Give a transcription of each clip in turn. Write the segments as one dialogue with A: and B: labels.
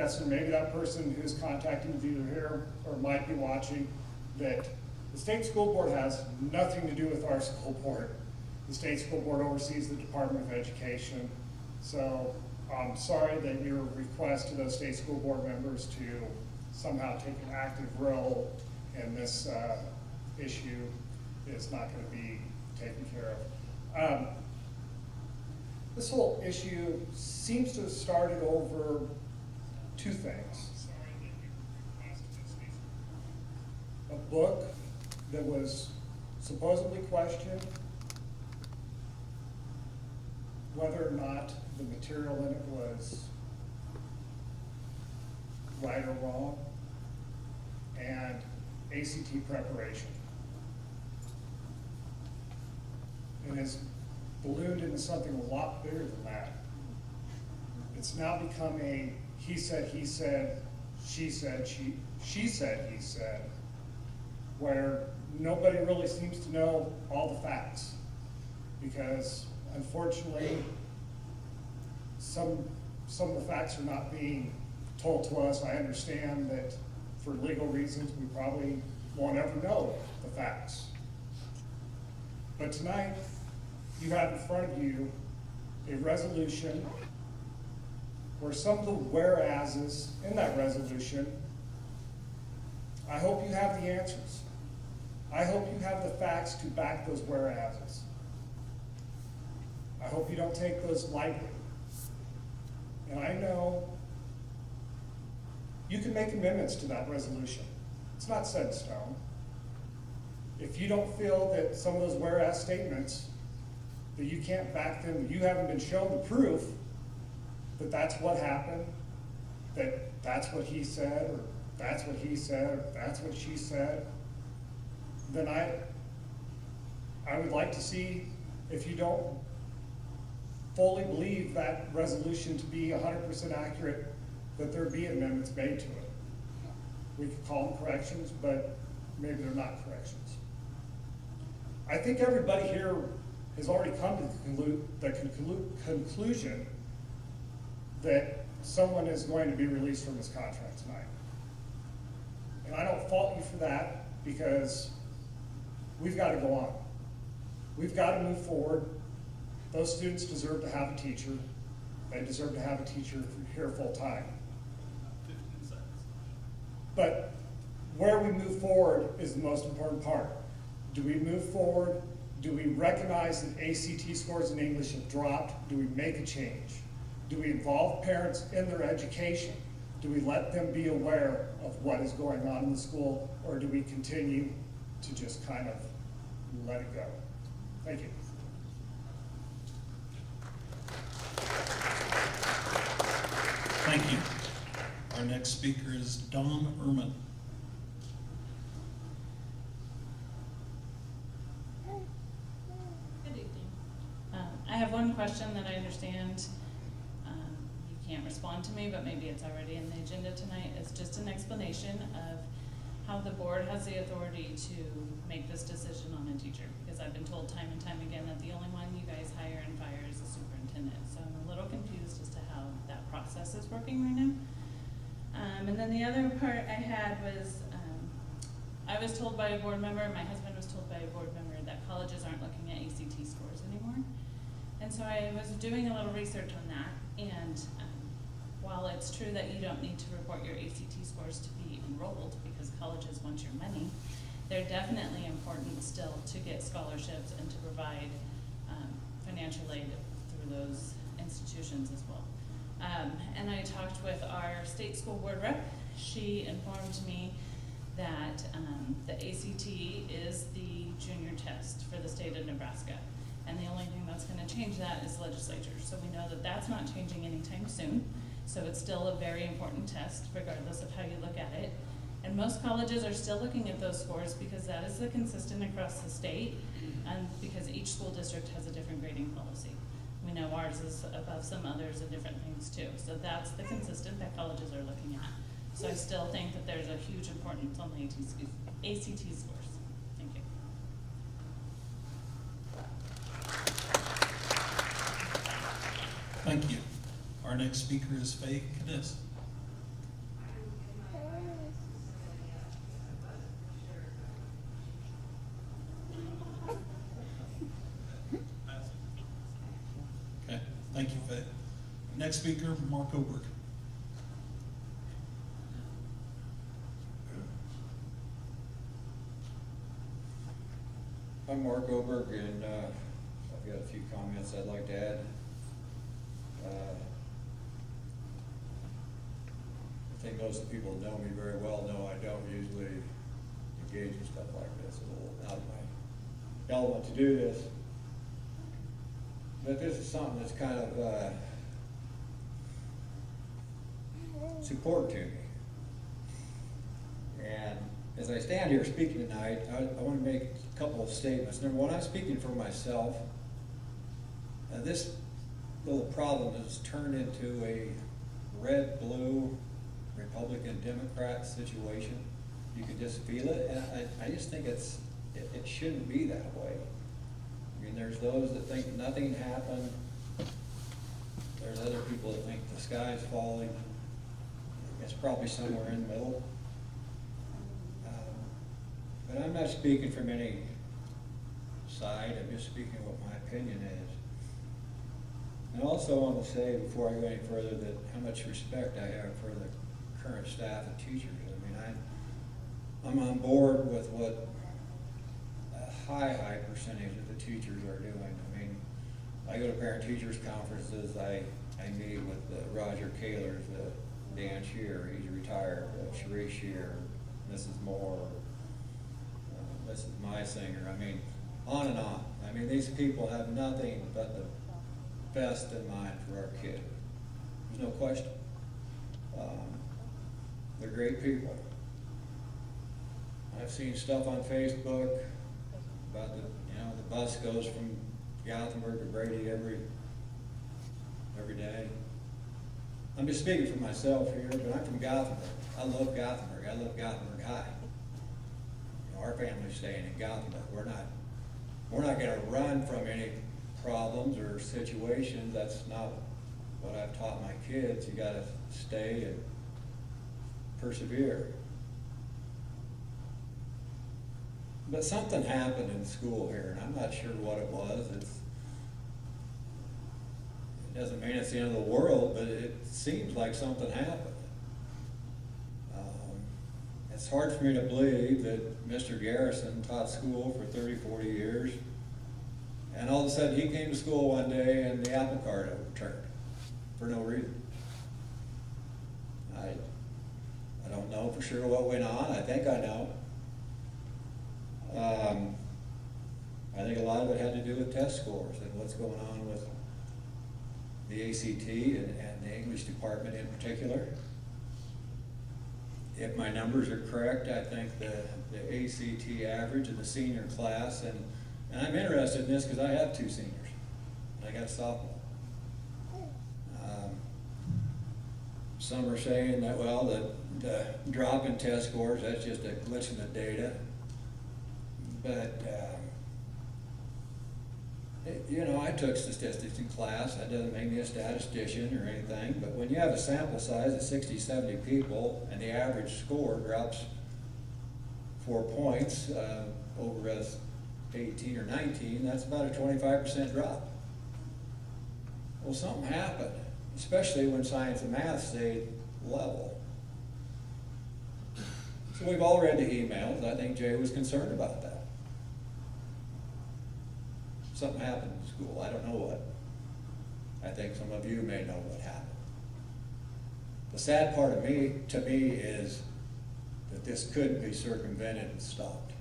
A: Jessica, maybe that person who's contacting is either here or might be watching, that the state school board has nothing to do with our school board. The state school board oversees the Department of Education. So I'm sorry that your request to those state school board members to somehow take an active role in this issue is not going to be taken care of. This whole issue seems to have started over two things. A book that was supposedly questioned, whether or not the material in it was right or wrong, and ACT preparation. And it's ballooned into something a lot bigger than that. It's now become a he said, she said, he said, where nobody really seems to know all the facts. Because unfortunately, some of the facts are not being told to us. I understand that for legal reasons, we probably won't ever know the facts. But tonight, you have in front of you a resolution where some of the whereases in that resolution, I hope you have the answers. I hope you have the facts to back those whereases. I hope you don't take those lightly. And I know you can make amendments to that resolution. It's not set in stone. If you don't feel that some of those whereas statements, that you can't back them, you haven't been shown the proof that that's what happened, that that's what he said, or that's what he said, or that's what she said, then I would like to see, if you don't fully believe that resolution to be 100% accurate, that there be amendments made to it. We could call them corrections, but maybe they're not corrections. I think everybody here has already come to the conclusion that someone is going to be released from his contract tonight. And I don't fault you for that, because we've got to go on. We've got to move forward. Those students deserve to have a teacher. They deserve to have a teacher here full time.
B: 15 seconds.
A: But where we move forward is the most important part. Do we move forward? Do we recognize that ACT scores in English have dropped? Do we make a change? Do we involve parents in their education? Do we let them be aware of what is going on in the school, or do we continue to just kind of let it go? Thank you.
B: Thank you. Our next speaker is Don Herman.
C: Good evening. I have one question that I understand you can't respond to me, but maybe it's already in the agenda tonight. It's just an explanation of how the board has the authority to make this decision on a teacher, because I've been told time and time again that the only one you guys hire and fire is the superintendent. So I'm a little confused as to how that process is working right now. And then the other part I had was, I was told by a board member, my husband was told by a board member, that colleges aren't looking at ACT scores anymore. And so I was doing a little research on that, and while it's true that you don't need to report your ACT scores to be enrolled, because colleges want your money, they're definitely important still to get scholarships and to provide financial aid through those institutions as well. And I talked with our state school board rep. She informed me that the ACT is the junior test for the state of Nebraska. And the only thing that's gonna change that is legislature. So we know that that's not changing anytime soon. So it's still a very important test, regardless of how you look at it. And most colleges are still looking at those scores, because that is the consistent across the state, and because each school district has a different grading policy. We know ours is above some others and different things too. So that's the consistent that colleges are looking at. So I still think that there's a huge importance on the ACT scores. Thank you.
B: Thank you. Our next speaker is Faye Cadis. next speaker, Mark Oberg.
D: I'm Mark Oberg, and I've got a few comments I'd like to add. I think most of the people that know me very well know I don't usually engage in stuff like this. It's a little out of my element to do this. But this is something that's kind of it's important to me. And as I stand here speaking tonight, I want to make a couple of statements. Number one, I'm speaking for myself. This little problem has turned into a red-blue Republican-Democrat situation. You can just feel it, and I just think it shouldn't be that way. I mean, there's those that think nothing happened. There's other people that think the sky's falling. It's probably somewhere in the middle. But I'm not speaking from any side. I'm just speaking what my opinion is. And I also want to say, before I go any further, that how much respect I have for the current staff and teachers. I mean, I'm on board with what a high percentage of the teachers are doing. I mean, I go to parent-teachers conferences. I meet with Roger Kaler's, Dan Shear, he's retired, Sheree Shear, Mrs. Moore, Mrs. Meisinger. I mean, on and on. I mean, these people have nothing but the best in mind for our kid. There's no question. They're great people. I've seen stuff on Facebook about the bus goes from Gothenburg to Brady every day. I'm just speaking for myself here, but I'm from Gothenburg. I love Gothenburg. I love Gothenburg High. Our family's staying in Gothenburg. We're not going to run from any problems or situations. That's not what I've taught my kids. You got to stay and persevere. But something happened in school here, and I'm not sure what it was. It doesn't mean it's the end of the world, but it seems like something happened. It's hard for me to believe that Mr. Garrison taught school for 30, 40 years, and all of a sudden he came to school one day and the apple cart overturned for no reason. I don't know for sure what went on. I think I know. I think a lot of it had to do with test scores and what's going on with the ACT and the English department in particular. If my numbers are correct, I think the ACT average in the senior class, and I'm interested in this because I have two seniors, and I got a sophomore. Some are saying that, well, the drop in test scores, that's just a glitch in the data. But, I took statistics in class. That doesn't make me a statistician or anything, but when you have a sample size of 60, 70 people and the average score drops 4 points over a 18 or 19, that's about a 25% drop. Well, something happened, especially when science and math stayed level. So we've all read the emails. I think Jay was concerned about that. Something happened in school. I don't know what. I think some of you may know what happened. The sad part to me is that this could be circumvented and stopped.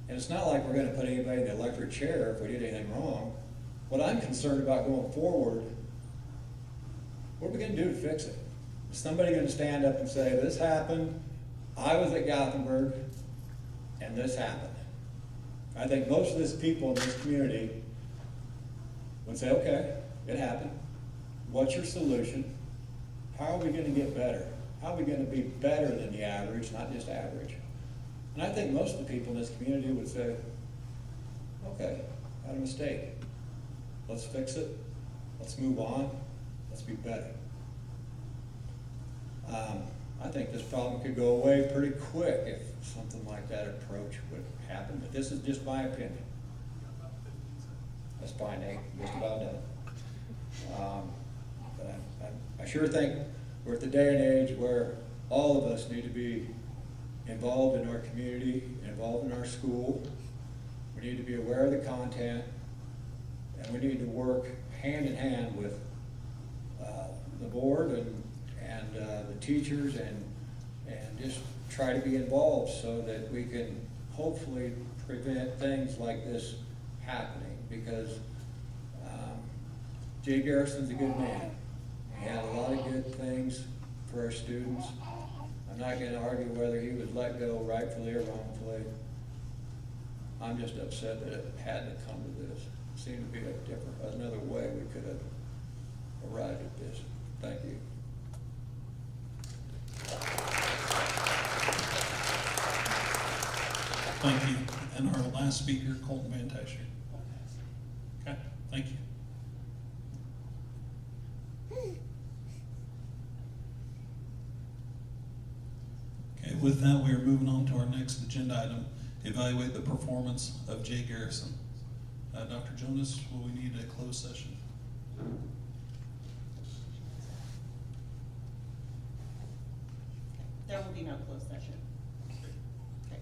D: And it's not like we're going to put anybody in the electric chair if we did anything wrong. What I'm concerned about going forward, what are we going to do to fix it? Is somebody going to stand up and say, this happened, I was at Gothenburg, and this happened? I think most of these people in this community would say, okay, it happened. What's your solution? How are we going to get better? How are we going to be better than the average, not just average? And I think most of the people in this community would say, okay, I had a mistake. Let's fix it. Let's move on. Let's be better. I think this problem could go away pretty quick if something like that approach would happen, but this is just my opinion. That's fine, Nate, just about done. But I sure think we're at the day and age where all of us need to be involved in our community, involved in our school. We need to be aware of the content, and we need to work hand in hand with the board and the teachers and just try to be involved so that we can hopefully prevent things like this happening, because Jay Garrison's a good man. He had a lot of good things for our students. I'm not going to argue whether he was let go rightfully or wrongfully. I'm just upset that it had to come to this. It seemed to be another way we could have arrived at this. Thank you.
B: Thank you. And our last speaker, Colton Vaser. Okay, thank you. Okay, with that, we are moving on to our next agenda item, evaluate the performance of Jay Garrison. Dr. Jonas, will we need a closed session?
E: There will be no closed session. Okay.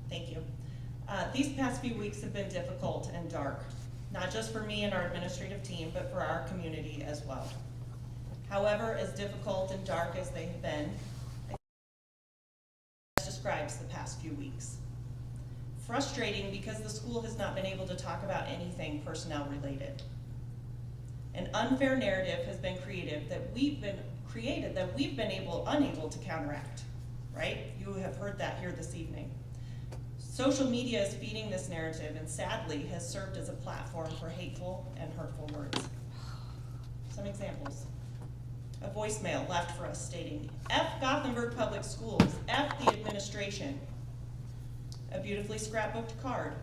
E: Thank you. These past few weeks have been difficult and dark, not just for me and our administrative team, but for our community as well. However, as difficult and dark as they have been, describes the past few weeks. Frustrating because the school has not been able to talk about anything personnel related. An unfair narrative has been created that we've been unable to counteract, right? You have heard that here this evening. Social media is feeding this narrative and sadly has served as a platform for hateful and hurtful words. Some examples. A voicemail left for us stating, F Gothenburg Public Schools, F the administration. A beautifully scrapbooked card